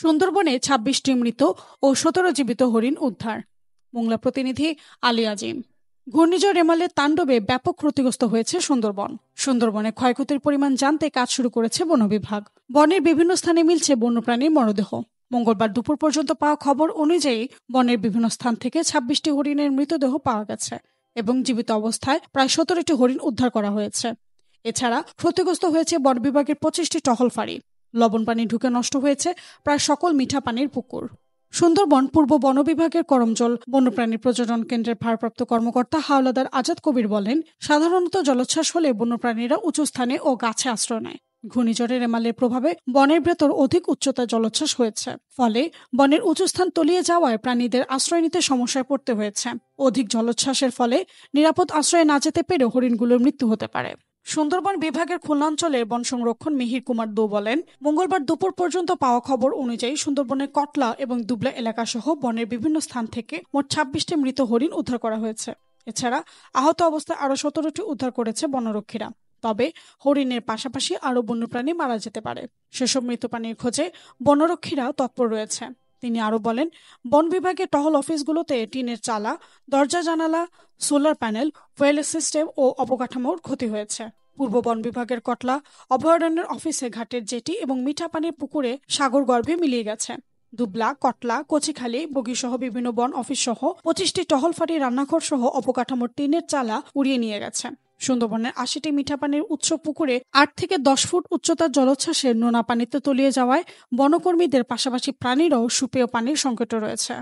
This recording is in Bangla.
সুন্দরবনে ২৬টি মৃত ও ১৭ জীবিত হরিণ উদ্ধার। মোংলা প্রতিনিধি আলী আজিম। ঘূর্ণিঝড় রেমালের তাণ্ডবে ব্যাপক ক্ষতিগ্রস্ত হয়েছে সুন্দরবনে ক্ষয়ক্ষতির পরিমাণ জানতে কাজ শুরু করেছে বন বিভাগ। বনের বিভিন্ন স্থানে মিলছে বন্যপ্রাণীর মরদেহ। মঙ্গলবার দুপুর পর্যন্ত পাওয়া খবর অনুযায়ী বনের বিভিন্ন স্থান থেকে ২৬টি হরিণের মৃতদেহ পাওয়া গেছে এবং জীবিত অবস্থায় প্রায় ১৭টি হরিণ উদ্ধার করা হয়েছে। এছাড়া ক্ষতিগ্রস্ত হয়েছে বন বিভাগের ২৫টি টহল ফাঁড়ি। লবণ পানি ঢুকে নষ্ট হয়েছে প্রায় সকল মিঠা পানির পুকুর। সুন্দরবন পূর্ব বন বিভাগের করমজল বন্যপ্রাণী প্রজনন কেন্দ্রের ভারপ্রাপ্ত কর্মকর্তা হাওলাদার আজাদ কবির বলেন, সাধারণত জলোচ্ছ্বাস হলে বন্যপ্রাণীরা উঁচু স্থানে ও গাছে আশ্রয় নেয়। ঘূর্ণিঝড়ের রেমালের প্রভাবে বনের ভেতর অধিক উচ্চতায় জলোচ্ছ্বাস হয়েছে, ফলে বনের উঁচু স্থান তলিয়ে যাওয়ায় প্রাণীদের আশ্রয় নিতে সমস্যায় পড়তে হয়েছে। অধিক জলোচ্ছ্বাসের ফলে নিরাপদ আশ্রয়ে না যেতে পেরে হরিণগুলোর মৃত্যু হতে পারে। সুন্দরবন বিভাগের খুলনা অঞ্চলের বন সংরক্ষণ মিহির কুমার দো বলেন, মঙ্গলবার দুপুর পর্যন্ত পাওয়া খবর অনুযায়ী সুন্দরবনের কটলা এবং দুবলা এলাকা সহ বনের বিভিন্ন স্থান থেকে মোট ২৬টি মৃত হরিণ উদ্ধার করা হয়েছে। এছাড়া আহত অবস্থায় আরও ১৭টি উদ্ধার করেছে বনরক্ষীরা। তবে হরিণের পাশাপাশি আরও বন্যপ্রাণী মারা যেতে পারে। সেসব মৃত প্রাণীর খোঁজে বনরক্ষীরা তৎপর রয়েছে। তিনি আরও বলেন, বন বিভাগের টহল অফিসগুলোতে টিনের চালা, দরজা জানালা, সোলার প্যানেল, ওয়্যারলেস সিস্টেম ও অবকাঠামোর ক্ষতি হয়েছে। পূর্ব বন বিভাগের কটলা অভয়ারণ্যের অফিসে ঘাটের জেটি এবং মিঠা পানির পুকুরে সাগর গর্ভে মিলিয়ে গেছে। দুবলা, কটলা, কচিখালি, বগিসহ বিভিন্ন বন অফিস সহ ২৫টি টহল ফাঁড়ি, রান্নাঘর সহ অবকাঠামোর টিনের চালা উড়িয়ে নিয়ে গেছে। সুন্দরবনের ৮০টি মিঠা পানির উৎস পুকুরে ৮ থেকে ১০ ফুট উচ্চতার জলোচ্ছ্বাসে নোনা পানিতে তলিয়ে যাওয়ায় বনকর্মীদের পাশাপাশি প্রাণীরাও সুপেয় পানির সংকটে রয়েছে।